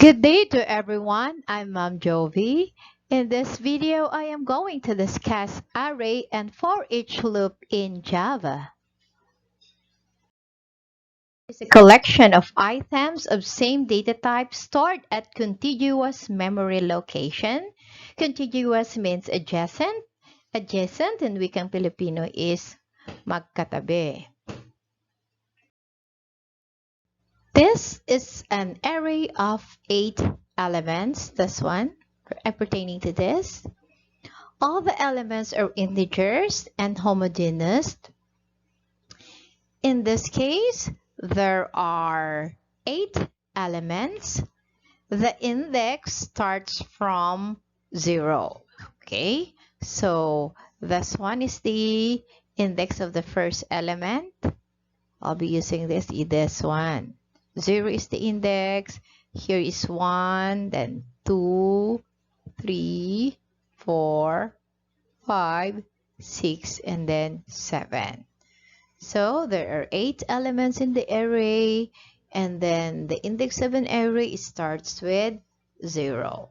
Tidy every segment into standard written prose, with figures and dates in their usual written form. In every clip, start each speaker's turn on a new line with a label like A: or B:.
A: Good day to everyone. I'm Mom Jovi. In this video, I am going to discuss array and for each loop in Java. It's a collection of items of same data type stored at contiguous memory location. Contiguous means adjacent. Adjacent in wikang Filipino is magkatabi. This is an array of 8 elements, this one, pertaining to this. All the elements are integers and homogeneous. In this case, there are 8 elements. The index starts from 0. Okay, so this one is the index of the first element. I'll be using this one. 0 is the index. Here is 1, then 2, 3, 4, 5, 6, and then 7. So there are 8 elements in the array, and then the index of an array starts with 0.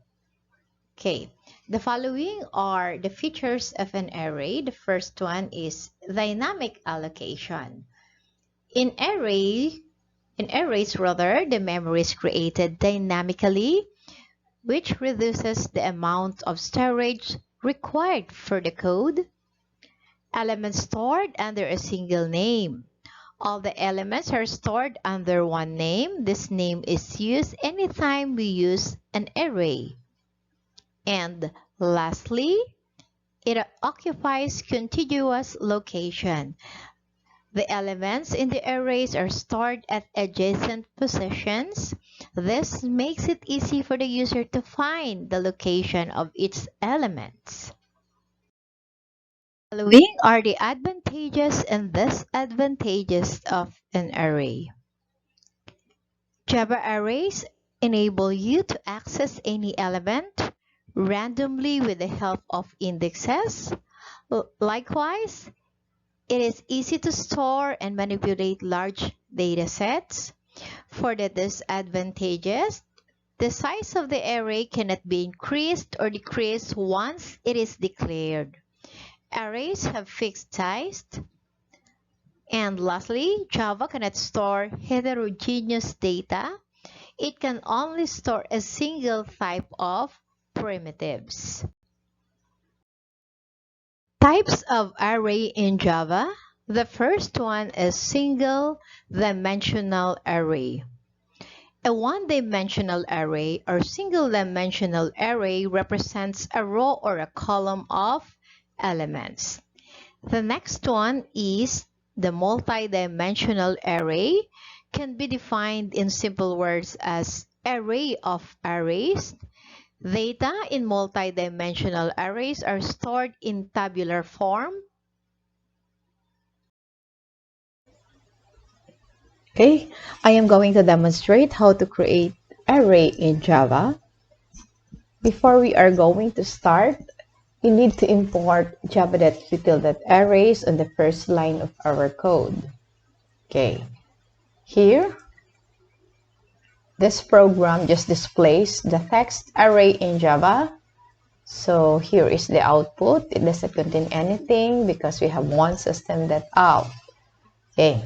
A: Okay, the following are the features of an array. The first one is dynamic allocation. In arrays, the memory is created dynamically, which reduces the amount of storage required for the code. Elements stored under a single name. All the elements are stored under one name. This name is used anytime we use an array. And lastly, it occupies contiguous location. The elements in the arrays are stored at adjacent positions. This makes it easy for the user to find the location of its elements. Following are the advantages and disadvantages of an array. Java arrays enable you to access any element randomly with the help of indexes. Likewise, it is easy to store and manipulate large data sets. For the disadvantages, the size of the array cannot be increased or decreased once it is declared. Arrays have fixed size. And lastly, Java cannot store heterogeneous data. It can only store a single type of primitives. Types of array in Java. The first one is single-dimensional array. A one-dimensional array or single-dimensional array represents a row or a column of elements. The next one is the multi-dimensional array. Can be defined in simple words as array of arrays. Data in multi-dimensional arrays are stored in tabular form.
B: Okay, I am going to demonstrate how to create array in Java. Before we are going to start, we need to import java.util.arrays on the first line of our code. Okay, here, this program just displays the text array in Java. So here is the output. It doesn't contain anything because we have one system.out. Okay,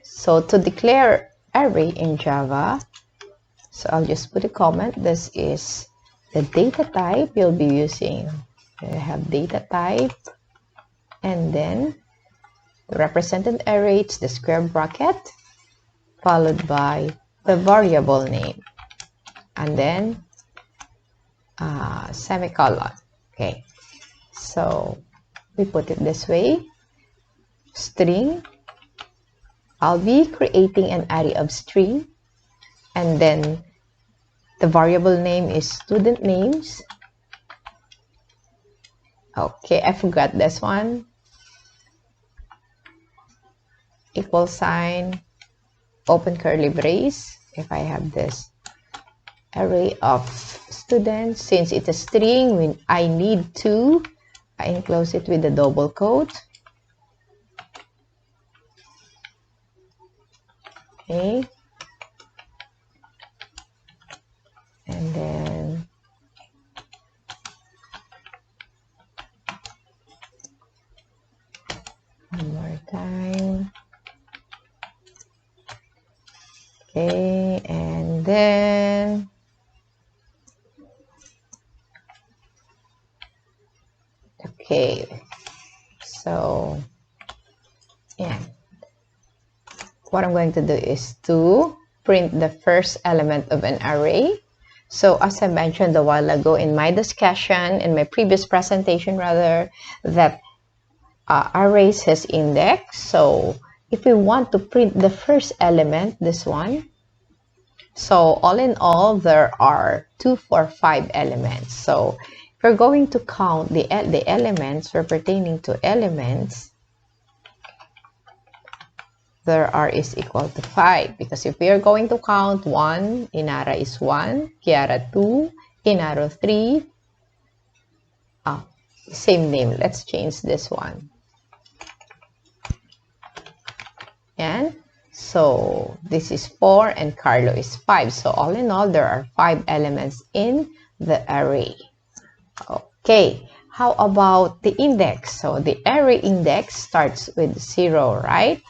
B: so to declare array in Java, so I'll just put a comment. This is the data type you'll be using. I have data type, and then the represented array, it's the square bracket, followed by the variable name, and then semicolon. Okay, so we put it this way. String, I'll be creating an array of string, and then the variable name is student names. Okay, I forgot this one. Equal sign, open curly brace. If I have this array of students, since it's a string, I need to, I enclose it with a double quote. Okay. and then one more time. Okay, and then okay, so yeah, what I'm going to do is to print the first element of an array. So as I mentioned a while ago in my discussion, in my previous presentation rather, that arrays has index. So if we want to print the first element, this one, so all in all, there are 2, 4, 5 elements. So if we're going to count the elements, we're pertaining to elements, there are is equal to 5. Because if we are going to count 1, Inara is 1, Kiara 2, Inaro 3. Same name. Let's change this one. And so this is 4 and Carlo is 5. So all in all, there are 5 elements in the array. Okay, how about the index? So the array index starts with 0, right?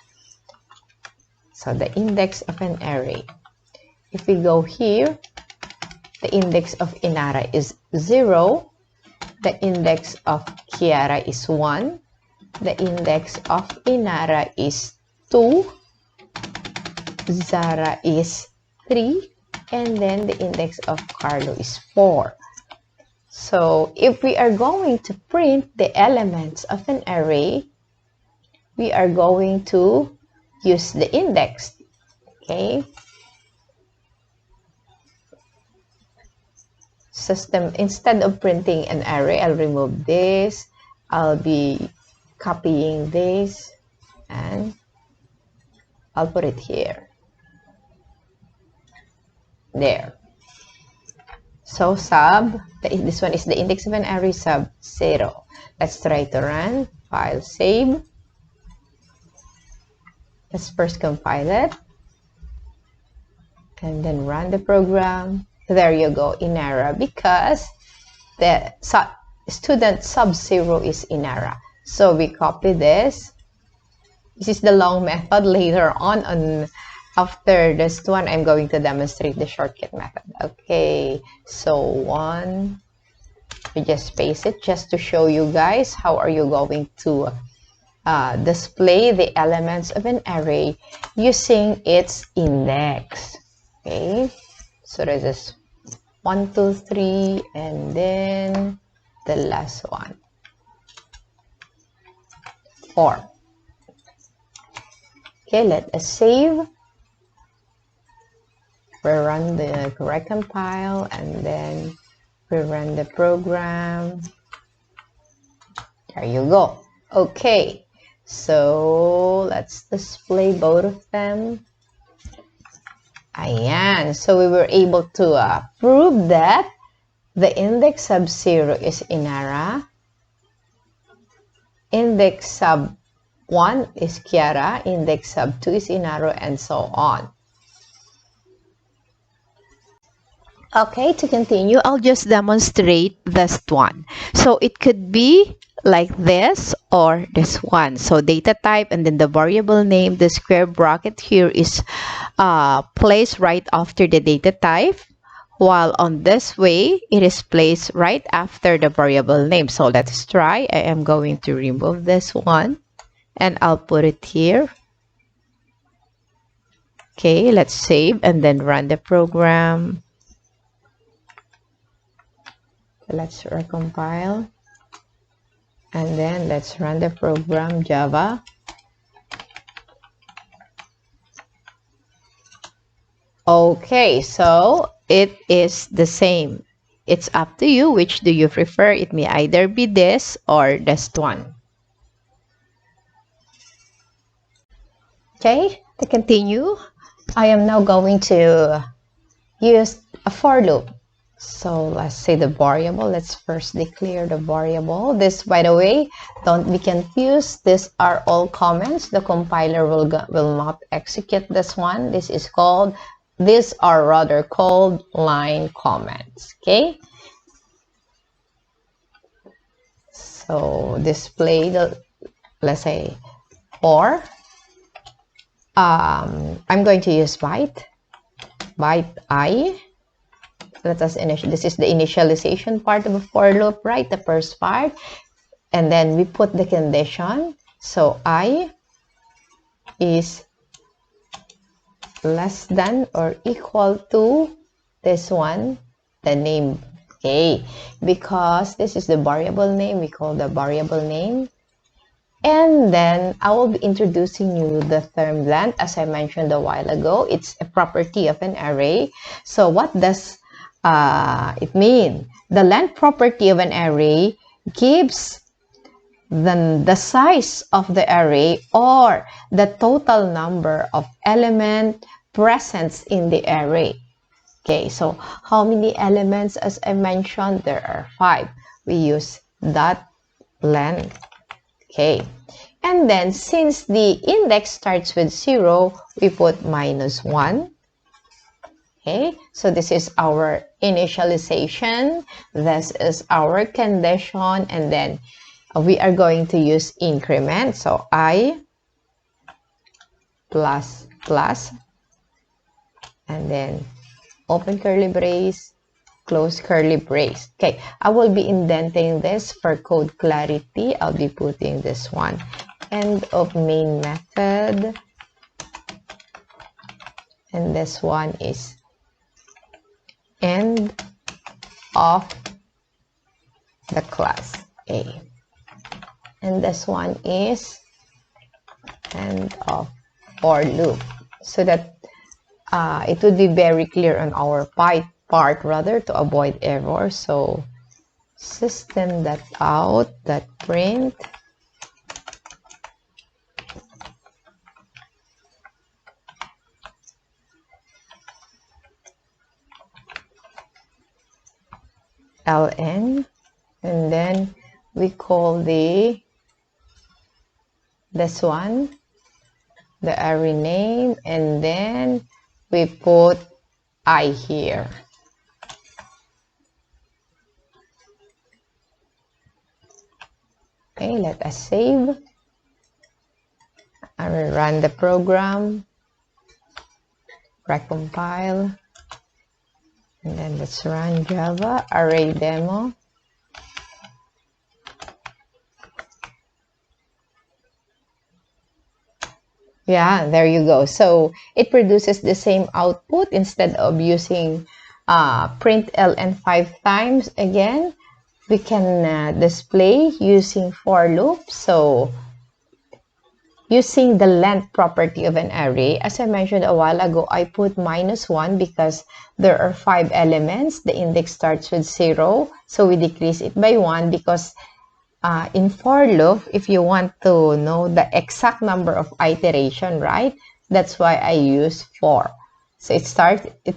B: So the index of an array. If we go here, the index of Inara is 0. The index of Kiara is 1. The index of Inara is 2. Zara is 3. And then the index of Carlo is 4. So if we are going to print the elements of an array, we are going to use the index. Okay. System, instead of printing an array, I'll remove this. I'll be copying this and I'll put it here. There. So sub, this one is the index of an array, sub 0. Let's try to run. File, save. Let's first compile it. And then run the program. There you go, Inara, because the student sub 0 is Inara. So we copy this. This is the long method. Later on after this one, I'm going to demonstrate the shortcut method. Okay, so one, we just paste it just to show you guys how are you going to display the elements of an array using its index. Okay, so this is 1, 2, 3, and then the last one, 4. Okay, let us save. We run the recompile, and then we run the program. There you go. Okay, so let's display both of them. Ayan. So we were able to prove that the index sub 0 is Inara, index sub 1 is Kiara, index sub 2 is Inaro, and so on. Okay, to continue, I'll just demonstrate this one. So it could be like this or this one. So data type and then the variable name, the square bracket here is placed right after the data type, while on this way it is placed right after the variable name. So let's try. I am going to remove this one and I'll put it here. Okay, let's save and then run the program. Let's recompile and then let's run the program Java. Okay, so it is the same. It's up to you. Which do you prefer? It may either be this or this one. Okay, to continue, I am now going to use a for loop. So let's say the variable. Let's first declare the variable. This, by the way, don't be confused. These are all comments. The compiler will not execute this one. This is called these are rather called line comments. Okay, so display the, let's say, or I'm going to use byte I. Let us initial. This is the initialization part of a for loop, right? The first part, and then we put the condition. So I is less than or equal to this one, the name. Okay, because this is the variable name, we call the variable name. And then I will be introducing you the term length. As I mentioned a while ago, it's a property of an array. So what does it mean? The length property of an array gives the size of the array or the total number of element present in the array. Okay, so how many elements? As I mentioned, there are 5. We use that length. Okay, and then since the index starts with 0, we put -1. Okay, so this is our initialization, this is our condition, and then we are going to use increment. So I plus plus, and then open curly brace, close curly brace. Okay, I will be indenting this for code clarity. I'll be putting this one. End of main method. And this one is end of the class A. And this one is end of for loop. So that it would be very clear on our part rather to avoid error. So system.out.print ln, and then we call this one the array name, and then we put I here. Okay, let us save. I will run the program, recompile, and then let's run Java array demo. Yeah, there you go. So it produces the same output instead of using print ln 5 times again. We can display using for loop. So using the length property of an array, as I mentioned a while ago, I put -1 because there are 5 elements. The index starts with 0, so we decrease it by 1 because in for loop, if you want to know the exact number of iteration, right? That's why I use for. So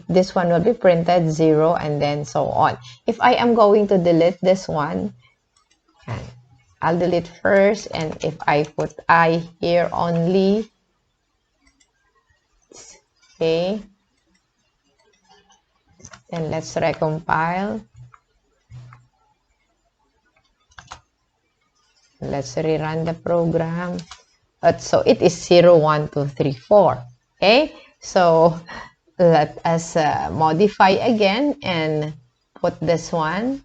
B: this one will be printed 0 and then so on. If I am going to delete this one, I'll delete first, and if I put I here only, okay, then let's recompile. Let's rerun the program. So it is 0, 1, 2, 3, 4. Okay, so let us modify again and put this one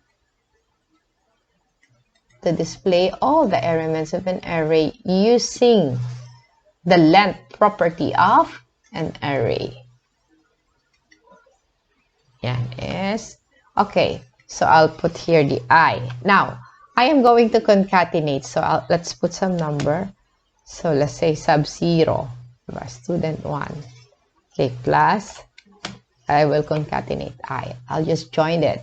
B: to display all the elements of an array using the length property of an array. Yeah, yes. Okay, so I'll put here the I. Now, I am going to concatenate. So let's put some number. So let's say sub-0, student 1. Okay, plus, I will concatenate I. I'll just join it.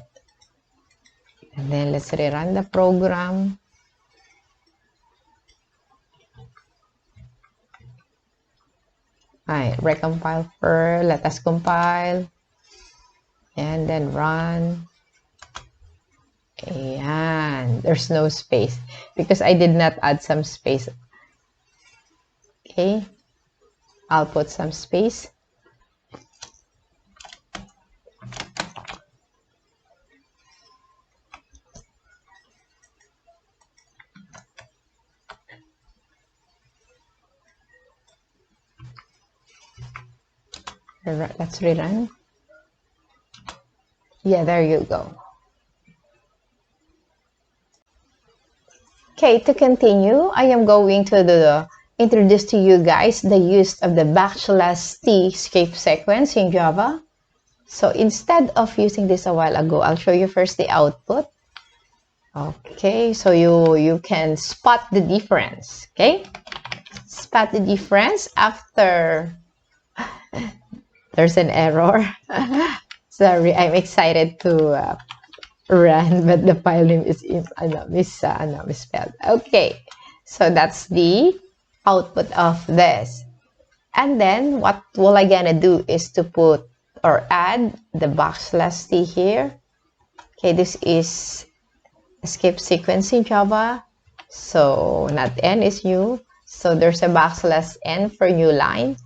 B: And then let's rerun the program. Alright, recompile first. Let us compile. And then run. And there's no space because I did not add some space. Okay, I'll put some space. Let's rerun. Yeah, there you go. Okay, to continue, I am going to introduce to you guys the use of the \t escape sequence in Java. So instead of using this a while ago, I'll show you first the output. Okay, so you can spot the difference. Okay, spot the difference after there's an error. Sorry, I'm excited to run, but the file name is misspelled. Okay, so that's the output of this. And then what will I gonna do is to put or add the \t here. Okay, this is escape sequence in Java. So not n is new. So there's a \n for new line.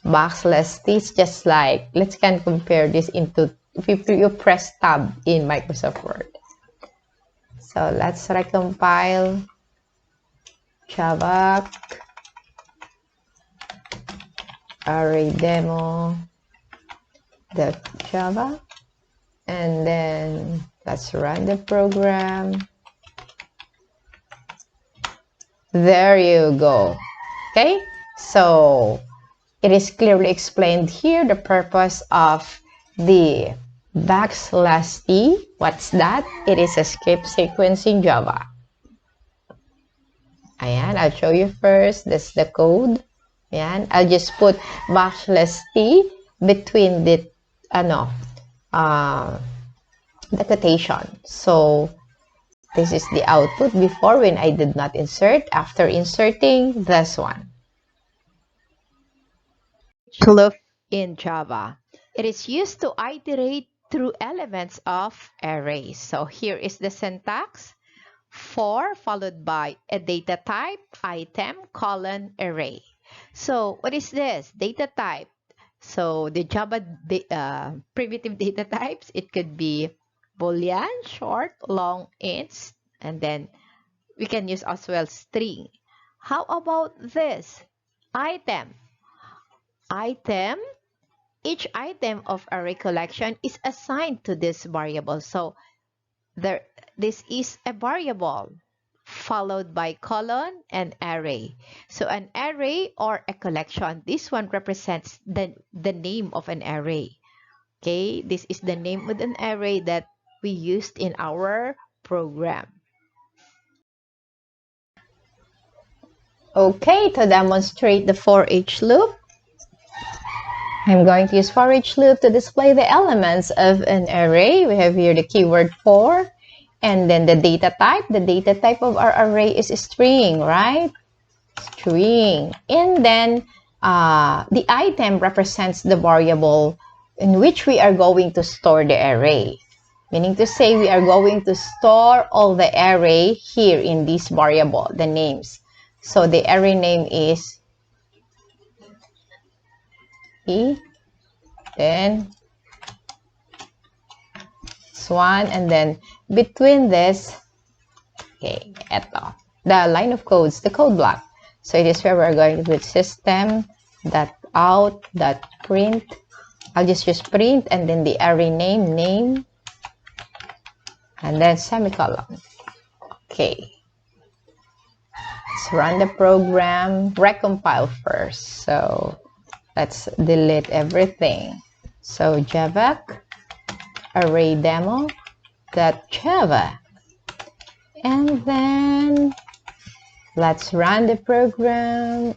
B: \t is just like, let's can compare this into if you press tab in Microsoft Word. So let's recompile Java array demo .java, and then let's run the program. There you go. Okay, so it is clearly explained here the purpose of the \t. What's that? It is escape sequence in Java. Ayan, I'll show you first. This is the code. Ayan, I'll just put \t between the quotation. So this is the output before when I did not insert. After inserting this one.
A: Loop in Java. It is used to iterate through elements of arrays. So here is the syntax. For followed by a data type, item, colon, array. So what is this? Data type. So the Java primitive data types, it could be Boolean, short, long, ints, and then we can use as well string. How about this? Item. Item. Each item of array collection is assigned to this variable. So this is a variable followed by colon and array. So an array or a collection, this one represents the name of an array. Okay, this is the name of an array that we used in our program.
B: Okay, to demonstrate the for each loop, I'm going to use for each loop to display the elements of an array. We have here the keyword for, and then the data type. The data type of our array is a string, right? String. And then the item represents the variable in which we are going to store the array. Meaning to say we are going to store all the array here in this variable, the names. So the array name is E, then this one, and then between this, okay, eto, the line of codes, the code block. So it is where we're going to put system.out.print. I'll just use print and then the array name, and then semicolon. Okay. Let's run the program, recompile first. So let's delete everything. So java array demo.java. And then let's run the program,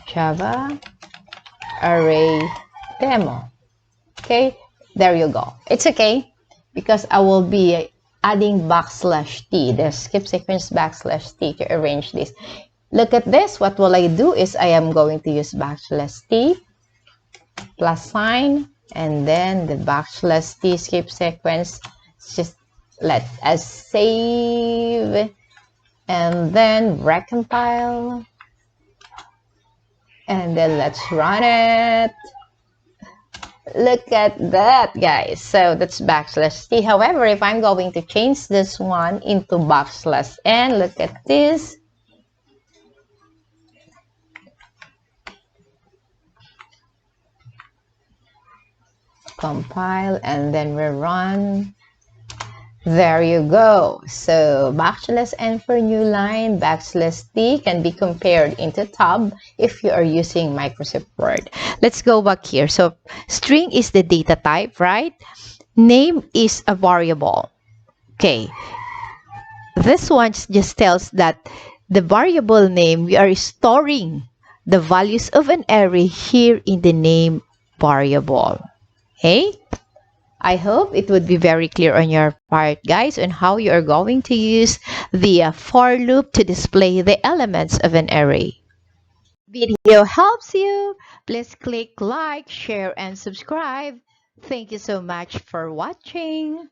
B: Java array demo. Okay, there you go. It's okay because I will be adding \t, the skip sequence \t to arrange this. Look at this. What will I do is I am going to use \t plus sign, and then the \t skip sequence. Just let us save and then recompile, and then let's run it. Look at that, guys. So that's \t. However, if I'm going to change this one into \n, look at this. compile, and then we run. There you go. So \n for new line, \t can be compared into tab if you are using Microsoft Word. Let's go back here. So string is the data type, right? Name is a variable. Okay. This one just tells that the variable name, we are storing the values of an array here in the name variable. Okay? I hope it would be very clear on your part, guys, on how you are going to use the for loop to display the elements of an array. Video helps you. Please click like, share, and subscribe. Thank you so much for watching.